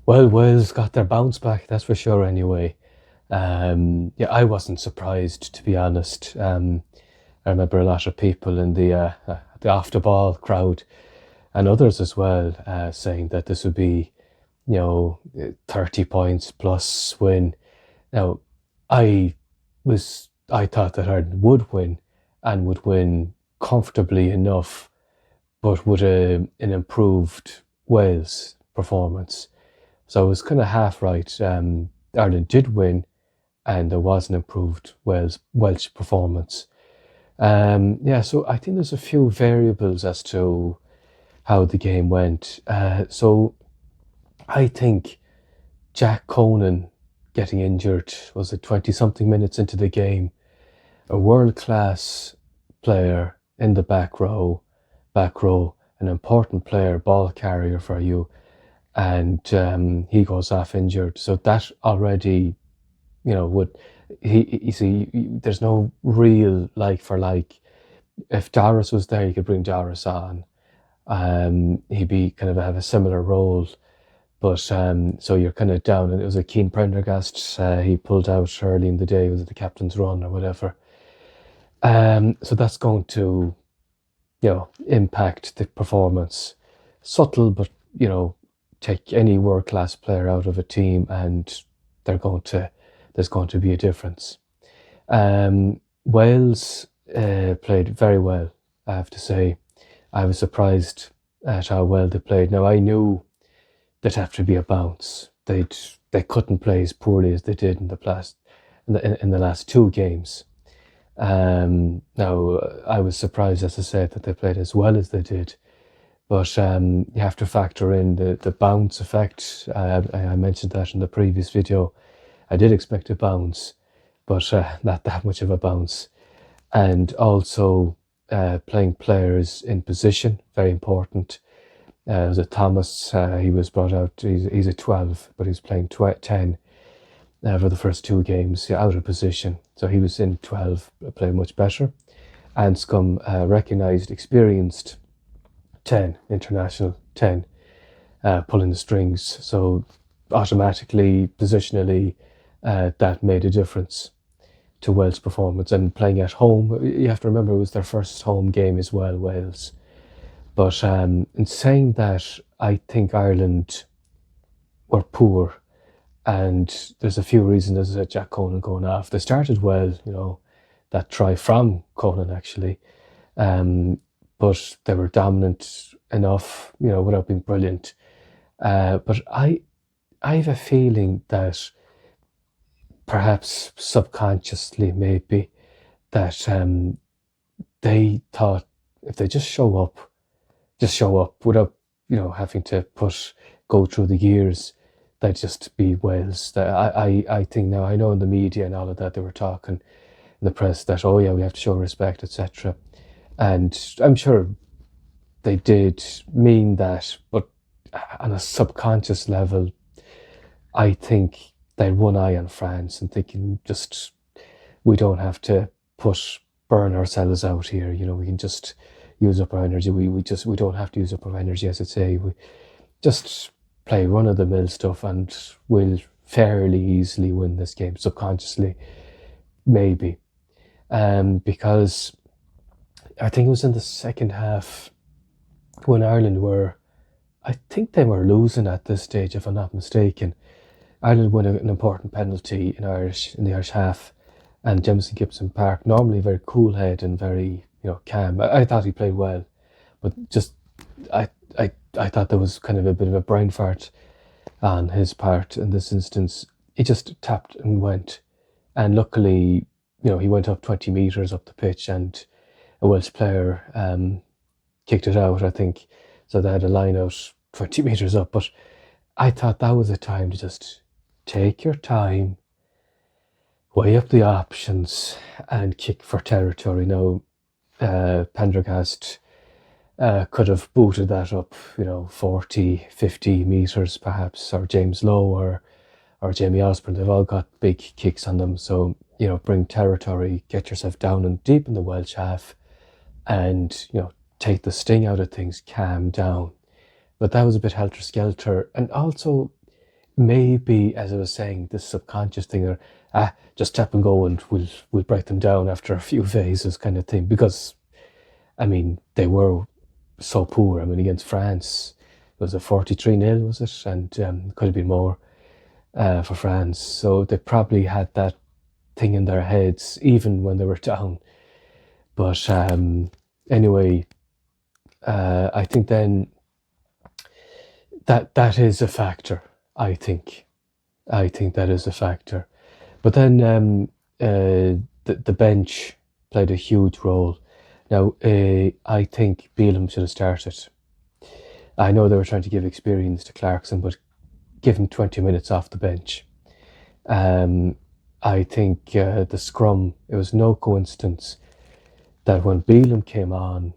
Well, Wales got their bounce back, that's for sure anyway. Yeah, I wasn't surprised, to be honest. I remember a lot of people in the after ball crowd and others as well saying that this would be, 30 points plus win. Now, I I thought that Ireland would win and would win comfortably enough, but with an improved Wales performance. So I was kind of half right. Ireland did win, and there was an improved Welsh performance. Yeah, so I think there's a few variables as to how the game went. So I think Jack Conan getting injured was it 20 something minutes into the game, a world class player in the back row, an important player, ball carrier for you, and he goes off injured. So that already, would he? You see, there's no real like for like. If Doris was there, you could bring Doris on. He'd be kind of have a similar role, but so you're kind of down. And it was a Keane Prendergast. He pulled out early in the day. Was it the captain's run or whatever? So that's going to impact the performance. Subtle, but take any world class player out of a team, and they're going to there's going to be a difference. Wales played very well, I have to say. I was surprised at how well they played. Now I knew there'd have to be a bounce. They couldn't play as poorly as they did in the last two games. Now I was surprised, as I said, that they played as well as they did. But you have to factor in the bounce effect. I mentioned that in the previous video. I did expect a bounce, but not that much of a bounce. And also playing players in position, very important. Was it Thomas? He was brought out. He's a 12, but he's playing 10 for the first two games, yeah, out of position. So he was in 12, playing much better. And Scum recognised, experienced 10, international 10, pulling the strings. So automatically, positionally, that made a difference to Wales' performance. And playing at home, you have to remember it was their first home game as well, Wales. But in saying that, I think Ireland were poor, and there's a few reasons. As I said, Jack Conan going off. They started well, that try from Conan actually, but they were dominant enough, without being brilliant. But I have a feeling that perhaps subconsciously, maybe, that they thought if they just show up without having to go through the years, they'd just be Wales. I think now, I know in the media and all of that they were talking in the press that, oh yeah, we have to show respect, etc. And I'm sure they did mean that, but on a subconscious level, I think they had one eye on France and thinking, just, we don't have to burn ourselves out here. We can just use up our energy. We don't have to use up our energy, as I say. We just play run of the mill stuff, and we'll fairly easily win this game. Subconsciously, maybe, because I think it was in the second half when Ireland were, I think they were losing at this stage, if I'm not mistaken. Ireland won an important penalty in the Irish half, and Jamison Gibson Park, normally very cool head and very calm. I thought he played well, but just I I thought there was kind of a bit of a brain fart on his part in this instance. He just tapped and went, and luckily, he went up 20 meters up the pitch, and a Welsh player kicked it out, I think. So they had a line out 20 meters up. But I thought that was a time to just take your time, weigh up the options, and kick for territory. Now, Pendergast could have booted that up, 40, 50 metres perhaps, or James Lowe or Jamie Osborne. They've all got big kicks on them. So, bring territory, get yourself down and deep in the Welsh half, and, take the sting out of things, calm down. But that was a bit helter-skelter. And also, maybe, as I was saying, this subconscious thing, or just tap and go, and we'll break them down after a few phases, kind of thing. Because I mean, they were so poor. I mean, against France, it was a 43-0, was it? And could have been more for France. So they probably had that thing in their heads, even when they were down. But anyway, I think then that is a factor. I think that is a factor. But then the bench played a huge role. Now, I think Bealham should have started. I know they were trying to give experience to Clarkson, but give him 20 minutes off the bench. I think the scrum, it was no coincidence that when Bealham came on,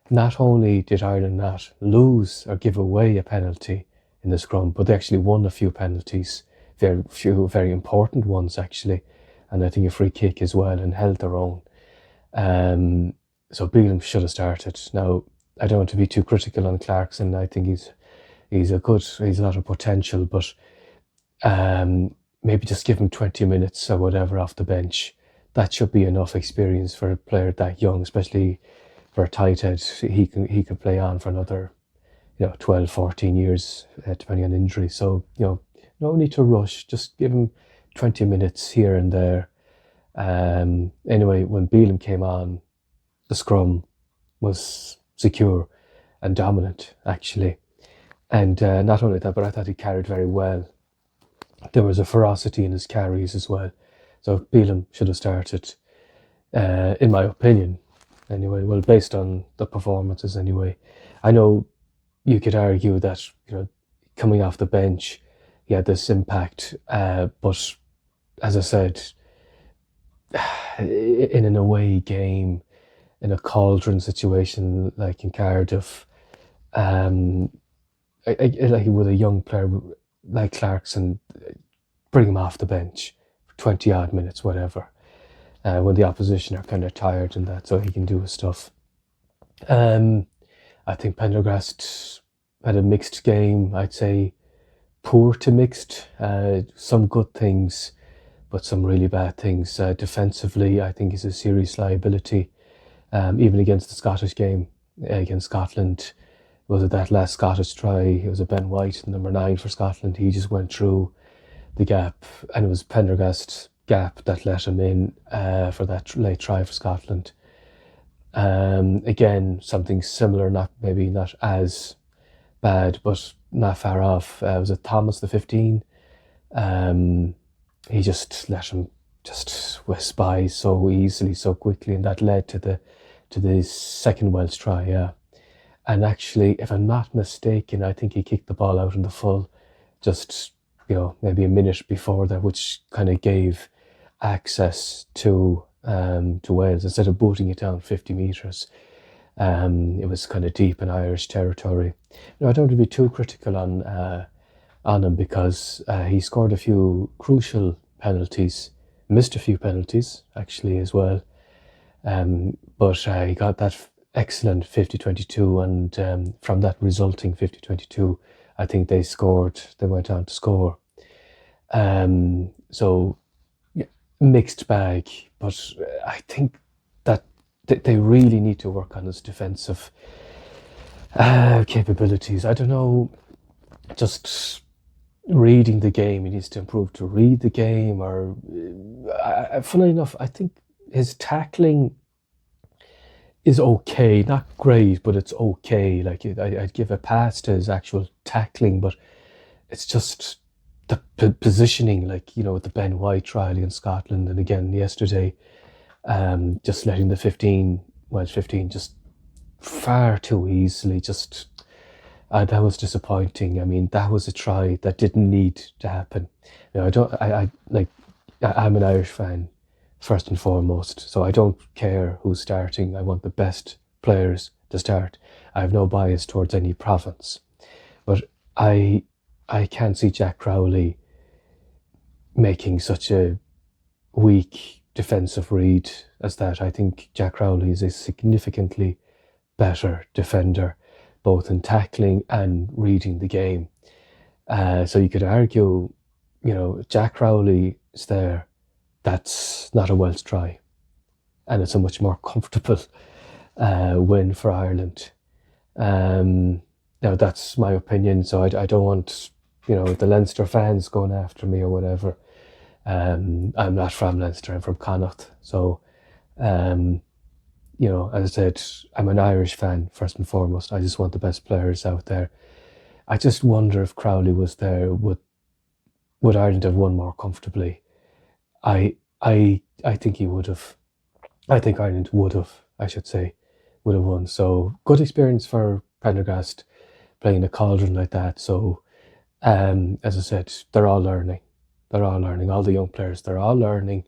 not only did Ireland not lose or give away a penalty in the scrum, but they actually won a few penalties, very few very important ones actually, and I think a free kick as well, and held their own. So Bealham should have started. Now, I don't want to be too critical on Clarkson. I think he's a lot of potential, but maybe just give him 20 minutes or whatever off the bench. That should be enough experience for a player that young, especially for a tight head. He can play on for another 12, 14 years, depending on injury. So, no need to rush. Just give him 20 minutes here and there. Anyway, when Bealham came on, the scrum was secure and dominant, actually. And not only that, but I thought he carried very well. There was a ferocity in his carries as well. So Bealham should have started, in my opinion. Anyway, well, based on the performances anyway. I know you could argue that, coming off the bench, he had this impact, but as I said, in an away game, in a cauldron situation like in Cardiff, like with a young player like Clarkson, bring him off the bench for 20 odd minutes, whatever, when the opposition are kind of tired and that, so he can do his stuff. I think Pendergast had a mixed game. I'd say poor to mixed. Some good things, but some really bad things. Defensively, I think he's a serious liability. Even against the Scottish game, against Scotland, was it that last Scottish try? It was a Ben White, number 9 for Scotland. He just went through the gap, and it was Pendergast's gap that let him in for that late try for Scotland. Again, something similar, maybe not as bad, but not far off. Was it Thomas, the 15? He just let him just whisk by so easily, so quickly, and that led to the second Welsh try, yeah. And actually, if I'm not mistaken, I think he kicked the ball out in the full, just maybe a minute before that, which kind of gave access to Wales. Instead of booting it down 50 metres, it was kind of deep in Irish territory. I don't want to be too critical on him, because he scored a few crucial penalties, missed a few penalties actually as well, but he got that excellent 50-22, and from that resulting 50-22, I think they went on to score. So mixed bag, but I think that they really need to work on his defensive capabilities. I don't know, just reading the game, he needs to improve to read the game, or funnily enough, I think his tackling is okay, not great, but it's okay. Like, I'd give a pass to his actual tackling, but it's just the positioning, like, with the Ben White trial against Scotland, and again yesterday, just letting the Welsh 15 just far too easily, just that was disappointing. I mean, that was a try that didn't need to happen. I'm an Irish fan first and foremost, so I don't care who's starting. I want the best players to start. I have no bias towards any province, but I can't see Jack Crowley making such a weak defensive read as that. I think Jack Crowley is a significantly better defender, both in tackling and reading the game. So you could argue, Jack Crowley is there. That's not a Welsh try, and it's a much more comfortable win for Ireland. Now that's my opinion, so I don't want the Leinster fans going after me or whatever. I'm not from Leinster. I'm from Connacht, so as I said, I'm an Irish fan first and foremost. I just want the best players out there. I just wonder if Crowley was there, would Ireland have won more comfortably? I think he would have. I think Ireland would have, I should say, would have won. So good experience for Prendergast playing a cauldron like that. So as I said, they're all learning. They're all learning. All the young players, they're all learning.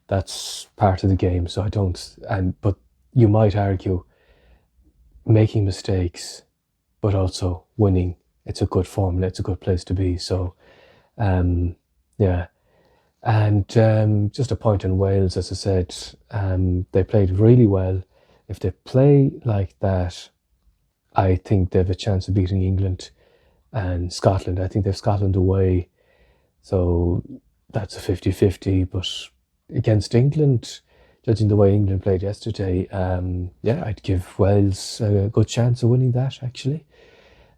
That's part of the game. So but you might argue making mistakes, but also winning. It's a good formula. It's a good place to be. So, yeah. And just a point on Wales, as I said, they played really well. If they play like that, I think they have a chance of beating England and Scotland. I think they have Scotland away, so that's a 50-50. But against England, judging the way England played yesterday, yeah, I'd give Wales a good chance of winning that, actually.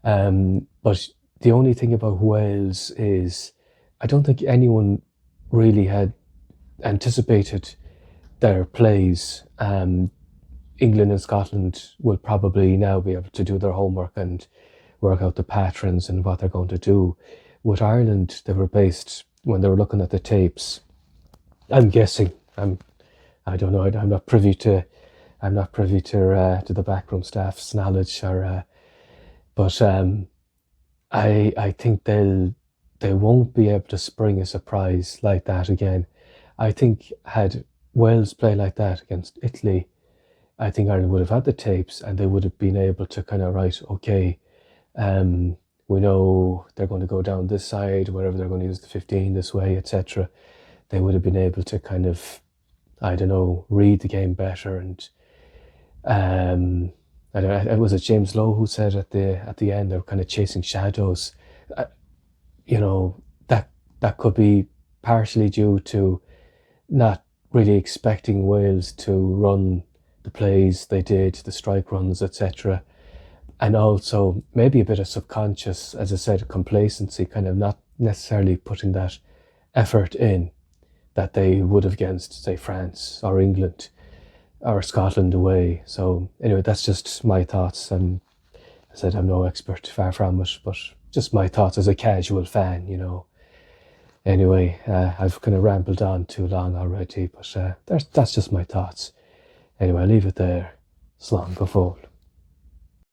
But the only thing about Wales is I don't think anyone really had anticipated their plays. England and Scotland will probably now be able to do their homework and work out the patterns and what they're going to do. With Ireland, they were based, when they were looking at the tapes, I'm guessing, I don't know, I'm not privy to the backroom staff's knowledge, but I think they won't be able to spring a surprise like that again. I think had Wales play like that against Italy, I think Ireland would have had the tapes and they would have been able to kind of write, okay, we know they're going to go down this side, wherever they're going to use the 15 this way, etc. They would have been able to kind of, I don't know, read the game better. And I don't know, was it James Lowe who said at the end they're kind of chasing shadows? That could be partially due to not really expecting Wales to run the plays they did, the strike runs, etc. And also maybe a bit of subconscious, as I said, complacency, kind of not necessarily putting that effort in that they would have against, say, France or England or Scotland away. So anyway, that's just my thoughts. And I said I'm no expert, far from it, but just my thoughts as a casual fan, Anyway, I've kind of rambled on too long already, but that's just my thoughts. Anyway, I'll leave it there. Slán go fóill.